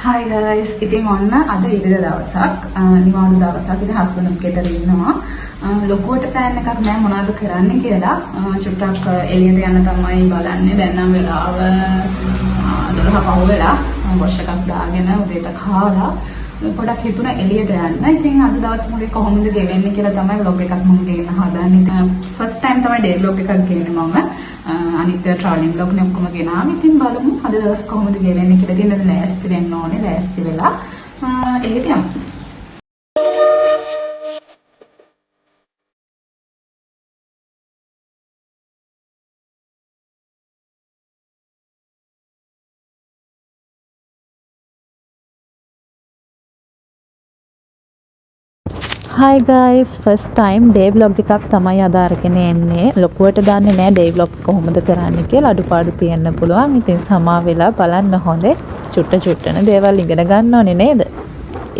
Hi guys, ඉතින් ඔන්න අද ඉරිදා දවසක් නිවාඩු දවසක්. ඉතින් හස්බන්ඩ් උත් ගෙදර ඉන්නවා. ලොකුවට ප්ලෑන් එකක් නැහැ මොනවද කරන්න කියලා. චුට්ටක් එළියට යන්න තමයි බලන්නේ. දැන් නම් වෙලාව 12 පහු වෙලා. වොෂ් එකක් දාගෙන උදේට කාලා පොඩක් හිතුණා එළියට යන්න. ඉතින් අද දවස් මොකද කොහොමද ගෙවෙන්නේ කියලා තමයි vlog එකක් මම ගේන්න හදන්නේ. ෆස්ට් ටයිම් තමයි ඩේ vlog එකක් ගේන්නේ මම. අනිත් ට්‍රාවලින් vlog නේ ඔක්කොම ගෙනාවා. ඉතින් බලමු අද දවස් කොහොමද ගෙවෙන්නේ කියලා. ඉතින් දැන් ලෑස්ති වෙන්න ඕනේ. ලෑස්ති වෙලා එළියට යමු. Hi guys, first time day vlog එකක් තමයි අද අරගෙන එන්නේ. ලොකුවට දන්නේ නැහැ day vlog කොහොමද කරන්න කියලා. අඩුපාඩු තියෙන්න පුළුවන්. ඉතින් සමා වෙලා බලන්න හොඳේ. චුට්ටන දේවල් ඉගෙන ගන්න ඕනේ නේද?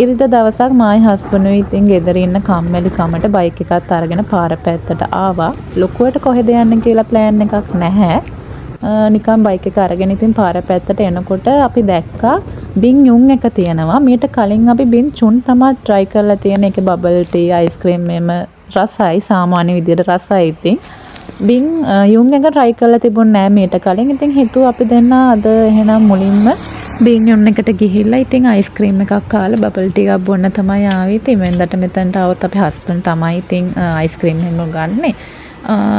ඉරිදා දවසක් මායි හස්බන්ඩ් ඉතින් ගෙදර ඉන්න කම්මැලි කමට බයික් එකත් අරගෙන පාර පැත්තට ආවා. ලොකුවට කොහෙද යන්න කියලා ප්ලෑන් එකක් නැහැ. නිකන් බයික් එක අරගෙන ඉතින් පාර පැත්තට එනකොට අපි දැක්කා බින් යුන් එක තියෙනවා. මීට කලින් අපි බින් චුන් තමයි try කරලා තියෙන. ඒකේ බබල් ටී, අයිස්ක්‍රීම් මෙම රසයි සාමාන්‍ය විදියට රසයි. ඉතින් බින් යුන් එක try කරලා තිබුණ නෑ මීට කලින්. ඉතින් හිතුවා අපි දෙන්න අද එහෙනම් මුලින්ම බින් යුන් එකට ගිහිල්ලා ඉතින් අයිස්ක්‍රීම් එකක් කාලා බබල් ටී එකක් බොන්න තමයි ආවේ. ඉතින් වෙනදට මෙතනට આવත් අපි හස්බන්ඩ් තමයි ඉතින් අයිස්ක්‍රීම් හැම ගන්නේ.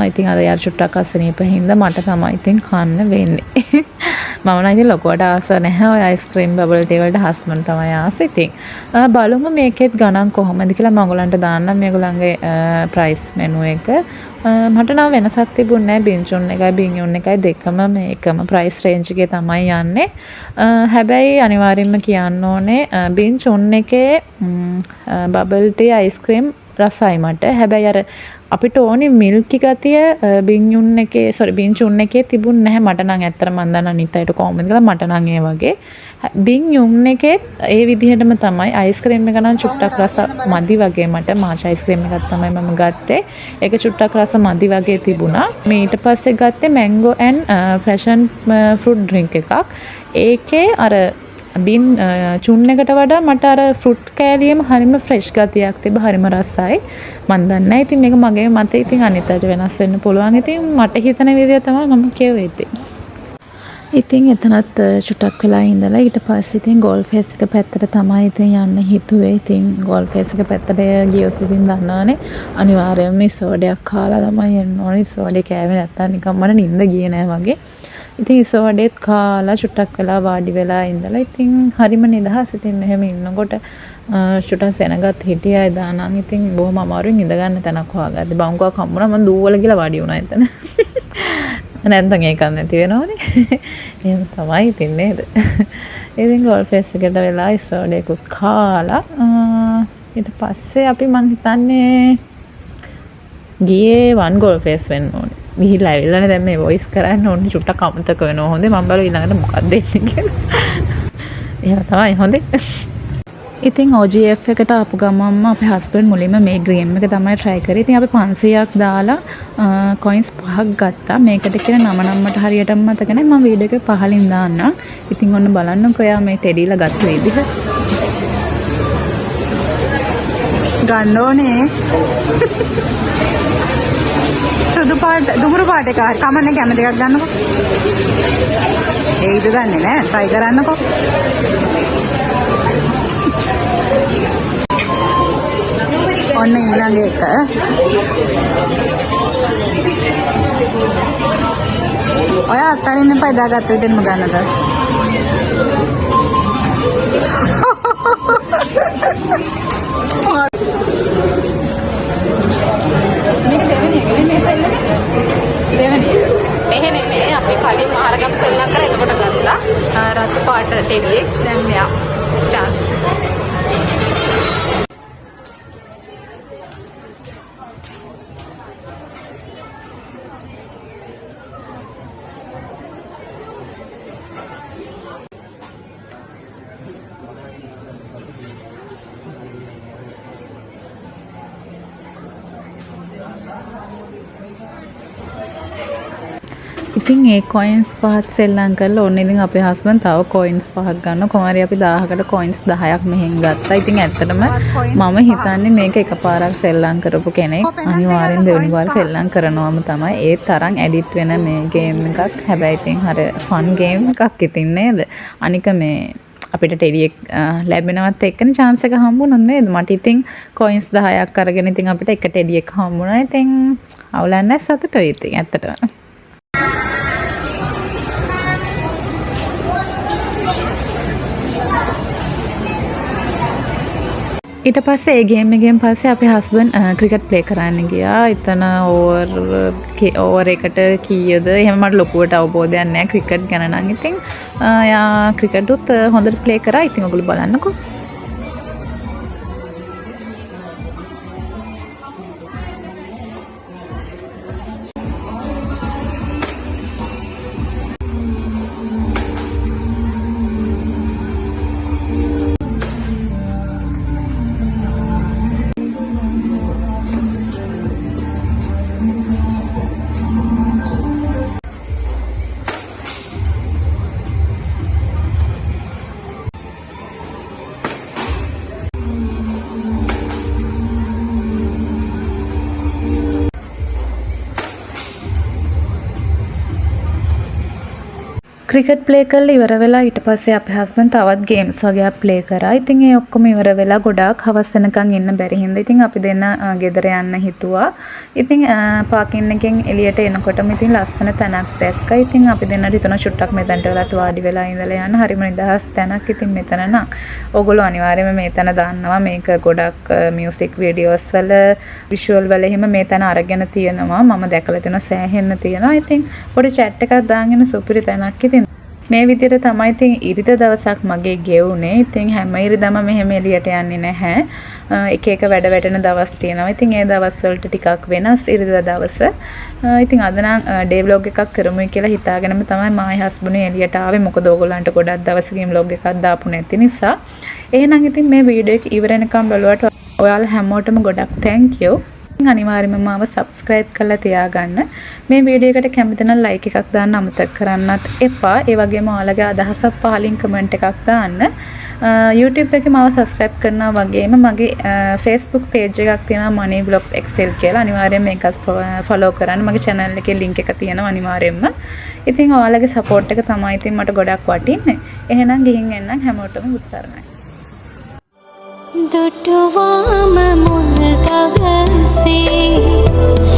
ඉතින් අද යාර චුට්ටක් අසනීප හින්දා මට තමයි ඉතින් කන්න වෙන්නේ. මම නම් ඉතින් ලොකුවට ආස නැහැ ඔය අයිස්ක්‍රීම් බබල් ටී වලට. හස්බන්ඩ් තමයි ආස. ඉතින් බලමු මේකෙත් ගණන් කොහොමද කියලා මම ඔයගලන්ට දාන්නම් මේගොල්ලන්ගේ ප්‍රයිස් මෙනු එක. මට නම් වෙනසක් තිබුණේ නැහැ. බින්චුන් එකයි බින්යුන් එකයි දෙකම මේ එකම ප්‍රයිස් රේන්ජ් එකේ තමයි යන්නේ. හැබැයි අනිවාර්යයෙන්ම කියන්න ඕනේ බින්චුන් එකේ බබල් ටී අයිස්ක්‍රීම් රසයි මට. හැබැයි අර අපිට ඕනේ මිල්කි ගතිය බින්යුන් එකේ බින්චුන් එකේ තිබුණ නැහැ. මට නම් ඇත්තට මන් දන්න අනිත් අයට කොහොමද කියලා. මට නම් ඒ වගේ බින්යුන් එකේ ඒ විදිහටම තමයි. අයිස්ක්‍රීම් එක නම් චුට්ටක් රස මදි වගේ මට. මාච් අයිස්ක්‍රීම් එකක් තමයි මම ගත්තේ. ඒක චුට්ටක් රස මදි වගේ තිබුණා. මේ ඊට පස්සේ ගත්තේ මැංගෝ ඇන්ඩ් ෆ්‍රෙෂන් ෆෘට් ඩ්‍රින්ක් එකක්. ඒකේ අර බින් චුන් එකට වඩා මට අර ෆෘට් කෑලියම හරිම ෆ්‍රෙෂ් ගතියක් තිබ්බ. හරිම රසයි. මන් දන්නේ නැහැ ඉතින් මේක මගේ මතේ. ඉතින් අනිත් අයට වෙනස් වෙන්න පුළුවන්. ඉතින් මට හිතන විදිය තමයි මම කියුවේ ඉතින්. ඉතින් එතනත් චුට්ටක් වෙලා ඉඳලා ඊට පස්සේ ඉතින් ගෝල් ෆේස් එක පැත්තට තමයි ඉතින් යන්න හිතුවේ. ඉතින් ගෝල් ෆේස් එක පැත්තට ගියොත් ඉතින් දන්නවනේ අනිවාර්යයෙන්ම ඉසෝඩයක් කාලා තමයි එන්න ඕනේ. ඉසෝඩේ කෑවේ නැත්තම් නිකන් මට නිින්ද ගියේ නෑ වගේ. ඉතින් ඉසෝඩේත් කාලා චුට්ටක් වෙලා වාඩි වෙලා ඉඳලා ඉතින් හරිම නිදහස්. ඉතින් මෙහෙම ඉන්නකොට චුට්ටක් සෙනගත් හිටියා එදා නම්. ඉතින් බොහොම අමාරුවෙන් ඉඳ ගන්න තැනක් හොයාගත්තා. බංකුවක් හම්බුණා මම දූවල ගිහලා වාඩි වුණා එතන. නැත්නම් ඒකක් නැති වෙනවනේ. එහෙම තමයි ඉතින් නේද. ඉතින් ගෝල් ෆේස් එකට වෙලා ඉසෝඩේකුත් කාලා ඊට පස්සේ අපි මං හිතන්නේ ගියේ වන් ගෝල් ෆේස් වෙන්න ඕනේ. ගිහිල්ලා ඇවිල්ලානේ දැන් මේ වොයිස් කරන්න ඕනේ. චුට්ටක් අමතක වෙනවා. හොඳේ මම බලුවා ඊළඟට මොකක්ද දෙන්නේ කියලා. එහෙම තමයි හොඳේ. ඉතින් OGF එකට ආපු ගමන්ම අපේ හස්බන්ඩ් මුලින්ම මේ ග්‍රීම් එක තමයි try කරේ. ඉතින් අපි 500ක් දාලා coins 5ක් ගත්තා. මේකට කියන නම නම් මට හරියටම මතක නැහැ. මම වීඩියෝ එකේ පහලින් දාන්නම්. ඉතින් ඔන්න බලන්නකෝ එයා මේ ටෙඩිලා ගත්ත විදිහ. ගන්න ඕනේ. සුදු පාට දුඹුරු පාට එක හරි කමන්නේ කැම දෙකක් ගන්නකෝ. ඒයිද දන්නේ නැහැ. try කරන්නකෝ. ඔන්න ඊළඟ එක. ඔය අතරින් එපා දාගත්ත විදිහටම ගන්නද? මේක දෙවෙනි එක නේ මේ සයින් එක. දෙවෙනි එක. මෙහෙ නෙමෙයි අපි කලින් ආරගම් සෙල්ලම් කරලා එතකොට ගත්තා. රතු පාට ටෙලියෙක් දැන් මෙයා chance. ඉතින් ඒ කොයින්ස් පහත් සෙල්ලම් කරලා ඔන්න ඉතින් අපේ හස්බන්ඩ් තව කොයින්ස් පහක් ගන්නවා. කොමාරි අපි 1000කට කොයින්ස් 10ක් මෙහෙන් ගත්තා. ඉතින් ඇත්තටම මම හිතන්නේ මේක එකපාරක් සෙල්ලම් කරපු කෙනෙක් අනිවාර්යෙන් දෙවෙනි වාර සෙල්ලම් කරනවම තමයි. ඒ තරම් ඇඩික්ට් වෙන මේ ගේම් එකක්. හැබැයි ඉතින් හර ෆන් ගේම් එකක් ඉතින් නේද? අනික මේ අපිට ටෙලියක් ලැබෙනවත් එක්කනේ chance එක හම්බුනොත් නේද? මට ඉතින් කොයින්ස් 10ක් අරගෙන ඉතින් අපිට එක ටෙලියක් හම්බුණා. ඉතින් අවුලක් නැහැ සතුටුයි ඉතින් ඇත්තටම. ඊට පස්සේ ඒ ගේම් එකෙන් පස්සේ අපේ හස්බන්ඩ් ක්‍රිකට් ප්ලේ කරන්න ගියා. එතන ඕවර් එකට කීයද එහෙම මට ලොකුවට අවබෝධයක් නැහැ ක්‍රිකට් ගැන නම්. ඉතින් යා ක්‍රිකට් උත් හොඳට ප්ලේ කරා. ඉතින් ඔයගොල්ලෝ බලන්නකෝ. ක්‍රිකට් ප්ලේ කරලා ඉවර වෙලා ඊට පස්සේ අපේ හස්බන්ඩ් තවත් ගේම්ස් වගේක් ප්ලේ කරා. ඉතින් ඒ ඔක්කොම ඉවර වෙලා ගොඩාක් හවස් වෙනකන් ඉන්න බැරි හින්දා ඉතින් අපි දෙන්න ගෙදර යන්න හිතුවා. ඉතින් පාකින් එකෙන් එළියට එනකොටම ඉතින් ලස්සන තැනක් දැක්කා. ඉතින් අපි දෙන්නට හිතුණා චුට්ටක් මෙතනට වෙලාත් වාඩි වෙලා ඉඳලා යන්න. හරිම නිදහස් තැනක්. ඉතින් මෙතන නම් ඕගොල්ලෝ අනිවාර්යයෙන්ම මේ තැන දන්නවා. මේක ගොඩක් මියුසික් වීඩියෝස් වල විෂුවල් වල එහෙම මේ තැන අරගෙන තියෙනවා. මම දැකලා තියෙනවා සෑහෙන්න තියෙනවා. ඉතින් පොඩි chat එකක් දාගෙන සුපිරි තැනක්. ඉතින් මේ විදිහට තමයි ඉතින් ඉරිද දවසක් මගේ ගෙවුනේ. ඉතින් හැම ඉරිදම මෙහෙම එළියට යන්නේ නැහැ. එක එක වැඩ වැටෙන දවස් තියෙනවා. ඉතින් ඒ දවස් වලට ටිකක් වෙනස් ඉරිදා දවස. ඉතින් අද නම් ඩේ ව්ලොග් එකක් කරමුයි කියලා හිතාගෙනම තමයි මායි හස්බන්ඩ් එළියට ආවේ. මොකද ඕගොල්ලන්ට ගොඩක් දවසකින් ව්ලොග් එකක් දාපු නැති නිසා. එහෙනම් ඉතින් මේ වීඩියෝ එක ඉවර වෙනකම් බලුවට ඔයාලා හැමෝටම ගොඩක් thank you. අනිවාර්යයෙන්ම මාව subscribe කරලා තියාගන්න. මේ වීඩියෝ එකට කැමති නම් like එකක් දාන්න අමතක කරන්නත් එපා. ඒ වගේම ඔයාලගේ අදහසක් පහලින් comment එකක් දාන්න. YouTube එකේ මාව subscribe කරනවා වගේම මගේ Facebook page එකක් තියෙනවා Money Vlogs XL කියලා. අනිවාර්යයෙන් මේකත් follow කරන්න. මගේ channel එකේ link එක තියෙනවා අනිවාර්යයෙන්ම. ඉතින් ඔයාලගේ support එක තමයි ඉතින් මට ගොඩක් වටින්නේ. එහෙනම් ගිහින් එන්නම් හැමෝටම උත්සාරණයි. දුටුවාම මුල් දවසේ